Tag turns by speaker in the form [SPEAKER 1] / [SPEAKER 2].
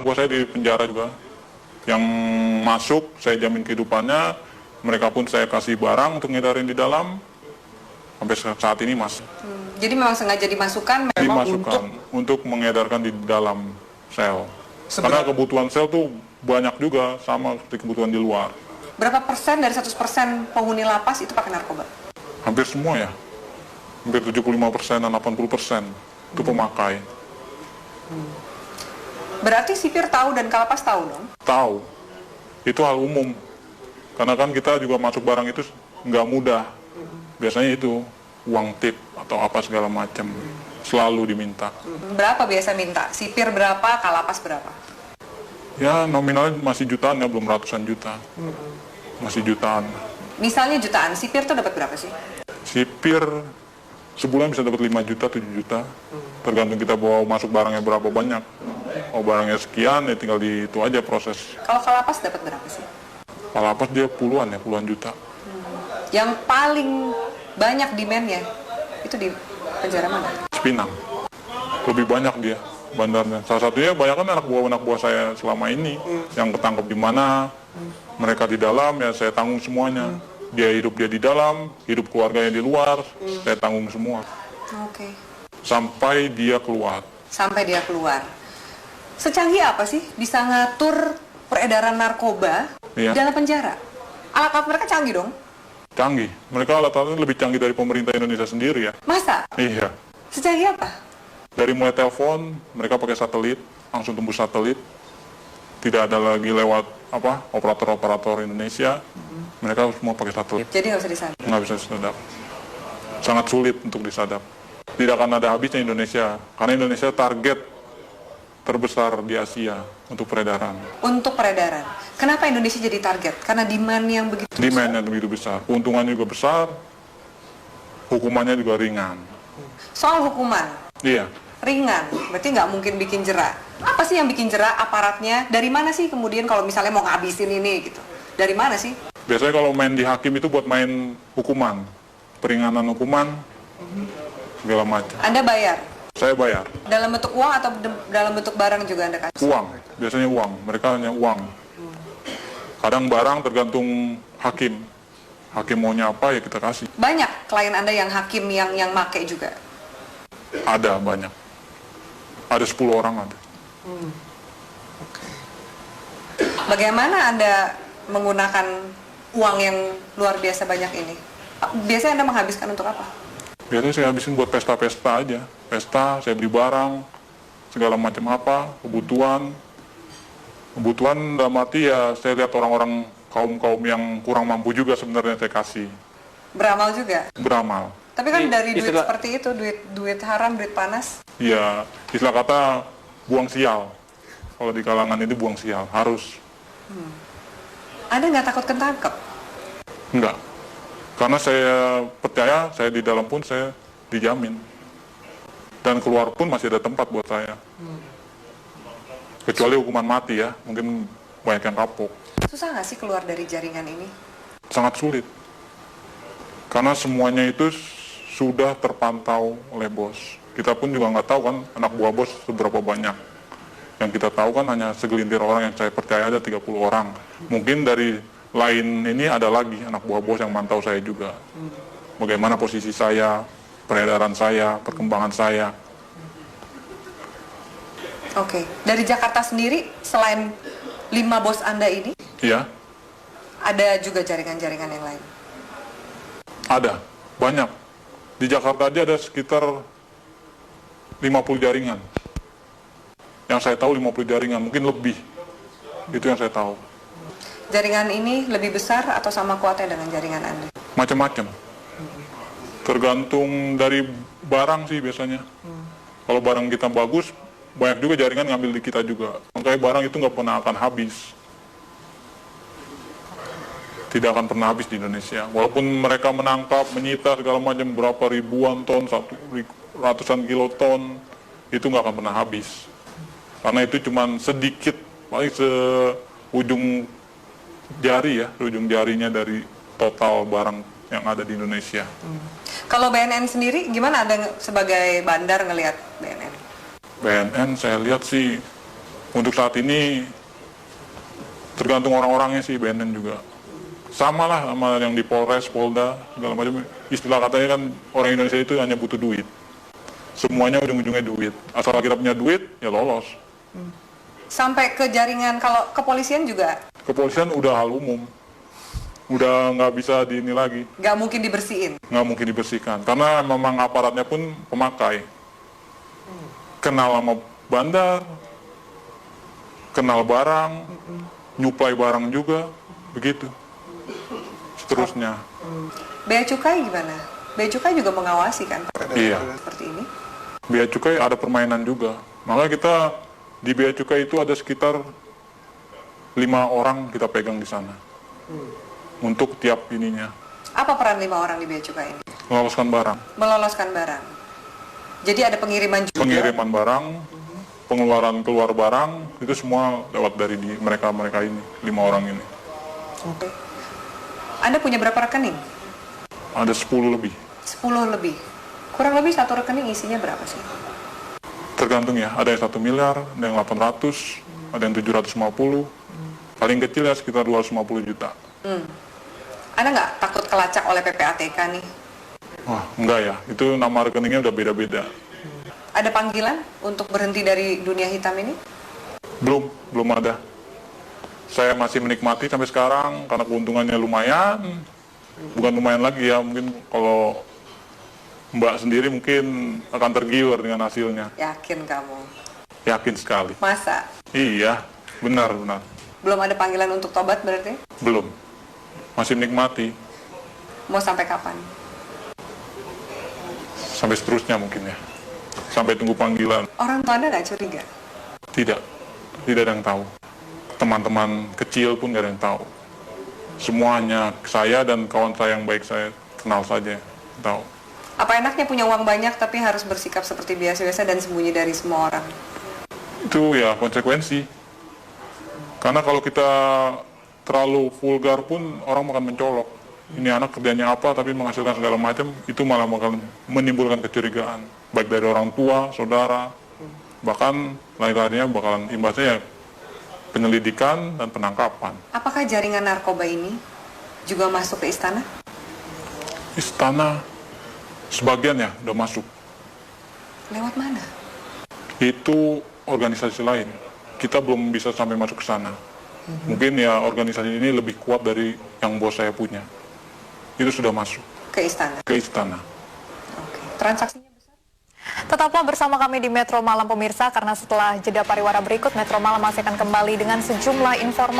[SPEAKER 1] Buat saya di penjara juga. Yang masuk, saya jamin kehidupannya. Mereka pun saya kasih barang untuk ngedarin di dalam. Sampai saat ini masih.
[SPEAKER 2] Jadi memang sengaja dimasukkan memang
[SPEAKER 1] Dimasukkan untuk mengedarkan di dalam sel. Karena kebutuhan sel tuh banyak juga, sama seperti kebutuhan di luar.
[SPEAKER 2] Berapa persen dari 100% penghuni lapas itu pakai narkoba?
[SPEAKER 1] Hampir semua ya. Hampir 75% dan 80% itu pemakai.
[SPEAKER 2] Berarti sipir tahu dan kalapas tahu dong?
[SPEAKER 1] Tahu. Itu hal umum. Karena kan kita juga masuk barang itu nggak mudah. Biasanya itu uang tip atau apa segala macam. Selalu diminta.
[SPEAKER 2] Berapa biasa minta? Sipir berapa, kalapas berapa?
[SPEAKER 1] Ya nominalnya masih jutaan ya, belum ratusan juta. Masih jutaan.
[SPEAKER 2] Misalnya jutaan, sipir tuh dapat berapa sih?
[SPEAKER 1] Sipir sebulan bisa dapat 5 juta, 7 juta. Tergantung kita bawa masuk barangnya berapa banyak. Oh barangnya sekian, ya tinggal di itu aja proses.
[SPEAKER 2] Kalau kalapas dapat berapa sih?
[SPEAKER 1] Kalapas dia puluhan juta.
[SPEAKER 2] Yang paling banyak demand-nya itu di penjara mana?
[SPEAKER 1] Cipinang. Lebih banyak dia bandarnya. Salah satunya banyak kan anak buah saya selama ini yang ketangkep di mana, mereka di dalam ya saya tanggung semuanya. Dia di dalam, hidup keluarganya di luar, saya tanggung semua.
[SPEAKER 2] Oke.
[SPEAKER 1] Sampai dia keluar.
[SPEAKER 2] Sampai dia keluar. Secanggih apa sih bisa ngatur peredaran narkoba
[SPEAKER 1] Iya.
[SPEAKER 2] di dalam penjara? Alat-alat mereka canggih dong?
[SPEAKER 1] Canggih. Mereka alat-alatnya lebih canggih dari pemerintah Indonesia sendiri ya.
[SPEAKER 2] Masa?
[SPEAKER 1] Iya.
[SPEAKER 2] Secanggih apa?
[SPEAKER 1] Dari mulai telepon, mereka pakai satelit, langsung tembus satelit. Tidak ada lagi lewat operator-operator Indonesia. Mereka semua pakai satelit.
[SPEAKER 2] Jadi nggak bisa disadap.
[SPEAKER 1] Nggak bisa disadap. Sangat sulit untuk disadap. Tidak akan ada habisnya Indonesia. Karena Indonesia target terbesar di Asia untuk peredaran.
[SPEAKER 2] Untuk peredaran. Kenapa Indonesia jadi target? Karena demand yang begitu besar.
[SPEAKER 1] Demand yang begitu besar. Keuntungannya juga besar. Hukumannya juga ringan.
[SPEAKER 2] Soal hukuman.
[SPEAKER 1] Iya.
[SPEAKER 2] Ringan, berarti nggak mungkin bikin jerak. Apa sih yang bikin jerak aparatnya? Dari mana sih kemudian kalau misalnya mau ngabisin ini gitu? Dari mana sih?
[SPEAKER 1] Biasanya kalau main di hakim itu buat main hukuman. Peringanan hukuman, segala macam.
[SPEAKER 2] Anda bayar?
[SPEAKER 1] Saya bayar.
[SPEAKER 2] Dalam bentuk uang atau dalam bentuk barang juga Anda kasih?
[SPEAKER 1] Uang, biasanya uang. Mereka hanya uang. Kadang barang tergantung hakim. Hakim maunya apa ya kita kasih.
[SPEAKER 2] Banyak klien Anda yang hakim yang make juga?
[SPEAKER 1] Ada banyak. Ada 10 orang ada.
[SPEAKER 2] Bagaimana Anda menggunakan uang yang luar biasa banyak ini? Biasanya Anda menghabiskan untuk apa?
[SPEAKER 1] Biasanya saya habisin buat pesta-pesta aja. Pesta, saya beli barang, segala macam apa, kebutuhan. Kebutuhan dalam arti ya saya lihat orang-orang kaum-kaum yang kurang mampu juga sebenarnya saya kasih.
[SPEAKER 2] Beramal juga?
[SPEAKER 1] Beramal.
[SPEAKER 2] Tapi kan dari duit seperti itu, duit haram, duit panas.
[SPEAKER 1] Ya, istilah kata buang sial. Kalau di kalangan ini buang sial, harus.
[SPEAKER 2] Anda nggak takut ketangkep?
[SPEAKER 1] Enggak. Karena saya percaya, saya di dalam pun saya dijamin. Dan keluar pun masih ada tempat buat saya. Kecuali hukuman mati ya, mungkin banyak yang kapok.
[SPEAKER 2] Susah nggak sih keluar dari jaringan ini?
[SPEAKER 1] Sangat sulit. Karena semuanya itu sudah terpantau oleh bos. Kita pun juga nggak tahu kan anak buah bos seberapa banyak. Yang kita tahu kan hanya segelintir orang yang saya percaya ada 30 orang. Mungkin dari lain ini ada lagi anak buah bos yang mantau saya juga. Bagaimana posisi saya, peredaran saya, perkembangan saya.
[SPEAKER 2] Oke. Dari Jakarta sendiri, selain 5 bos Anda ini,
[SPEAKER 1] Iya,
[SPEAKER 2] ada juga jaringan-jaringan yang lain?
[SPEAKER 1] ada. Banyak. Di Jakarta aja ada sekitar 50 jaringan. Yang saya tahu 50 jaringan, mungkin lebih. Itu yang saya tahu.
[SPEAKER 2] Jaringan ini lebih besar atau sama kuatnya dengan jaringan Anda?
[SPEAKER 1] Macam-macam. Tergantung dari barang sih biasanya. Kalau barang kita bagus, banyak juga jaringan ngambil di kita juga. Makanya barang itu nggak pernah akan habis. Tidak akan pernah habis di Indonesia. Walaupun mereka menangkap, menyita segala macam berapa ribuan ton, ratusan kiloton, itu nggak akan pernah habis. Karena itu cuma sedikit, paling seujung jari ya, ujung jarinya dari total barang yang ada di Indonesia.
[SPEAKER 2] Kalau BNN sendiri, gimana Anda sebagai bandar ngelihat BNN?
[SPEAKER 1] BNN saya lihat sih Untuk saat ini tergantung orang-orangnya sih, BNN juga. Sama lah sama yang di Polres, Polda, segala macam. Istilah katanya kan orang Indonesia itu hanya butuh duit. Semuanya ujung-ujungnya duit. Asal kita punya duit, ya lolos.
[SPEAKER 2] Sampai ke jaringan, kalau kepolisian juga
[SPEAKER 1] Kepolisian udah hal umum. Udah nggak bisa ini lagi.
[SPEAKER 2] nggak mungkin dibersihin.
[SPEAKER 1] Nggak mungkin dibersihkan. Karena memang aparatnya pun pemakai. Kenal sama bandar, kenal barang, nyuplai barang juga, begitu. Seterusnya.
[SPEAKER 2] Bea Cukai gimana? Bea Cukai juga mengawasi kan
[SPEAKER 1] Iya.
[SPEAKER 2] seperti ini.
[SPEAKER 1] Bea Cukai ada permainan juga. Maka kita di Bea Cukai itu ada sekitar 5 orang kita pegang di sana. Untuk tiap ininya.
[SPEAKER 2] Apa peran 5 orang di Bea Cukai ini?
[SPEAKER 1] Meloloskan barang.
[SPEAKER 2] Meloloskan barang. Jadi ada pengiriman juga.
[SPEAKER 1] Pengiriman barang, pengeluaran keluar barang, itu semua lewat dari mereka ini, 5 orang ini.
[SPEAKER 2] Oke. Anda punya berapa rekening?
[SPEAKER 1] Ada 10 lebih.
[SPEAKER 2] 10 lebih. Kurang lebih satu rekening isinya berapa sih?
[SPEAKER 1] Tergantung ya, ada yang 1 miliar, ada yang 800, ada yang 750. Paling kecil ya sekitar 250 juta.
[SPEAKER 2] Anda nggak takut kelacak oleh PPATK nih?
[SPEAKER 1] Wah, enggak ya, itu nama rekeningnya udah beda-beda.
[SPEAKER 2] Ada panggilan untuk berhenti dari dunia hitam ini?
[SPEAKER 1] Belum ada. Saya masih menikmati sampai sekarang karena keuntungannya lumayan. Bukan lumayan lagi ya, mungkin kalau Mbak sendiri mungkin akan tergiur dengan hasilnya.
[SPEAKER 2] Yakin kamu?
[SPEAKER 1] Yakin sekali.
[SPEAKER 2] Masa?
[SPEAKER 1] Iya, benar.
[SPEAKER 2] Belum ada panggilan untuk tobat berarti?
[SPEAKER 1] Belum. Masih menikmati.
[SPEAKER 2] Mau sampai kapan?
[SPEAKER 1] Sampai seterusnya mungkin ya. Sampai tunggu panggilan.
[SPEAKER 2] Orang tua Anda nggak curiga?
[SPEAKER 1] Tidak ada yang tahu. Teman-teman kecil pun nggak ada yang tahu. Semuanya saya dan kawan saya yang baik saya kenal saja tahu.
[SPEAKER 2] Apa enaknya punya uang banyak tapi harus bersikap seperti biasa-biasa dan sembunyi dari semua orang?
[SPEAKER 1] Itu ya konsekuensi. Karena kalau kita terlalu vulgar pun orang akan mencolok. Ini anak kerjanya apa tapi menghasilkan segala macam, itu malah bakal menimbulkan kecurigaan. Baik dari orang tua, saudara, bahkan lain-lainnya bakalan imbasnya ya penyelidikan dan penangkapan.
[SPEAKER 2] Apakah jaringan narkoba ini juga masuk ke istana?
[SPEAKER 1] Istana sebagian ya udah masuk.
[SPEAKER 2] Lewat mana?
[SPEAKER 1] Itu organisasi lain. Kita belum bisa sampai masuk ke sana. Mungkin ya organisasi ini lebih kuat dari yang bos saya punya. Itu sudah masuk
[SPEAKER 2] Ke istana?
[SPEAKER 1] ke istana.
[SPEAKER 2] Oke. Transaksinya besar?
[SPEAKER 3] Tetaplah bersama kami di Metro Malam pemirsa, karena setelah jeda pariwara berikut, Metro Malam masih akan kembali dengan sejumlah informasi.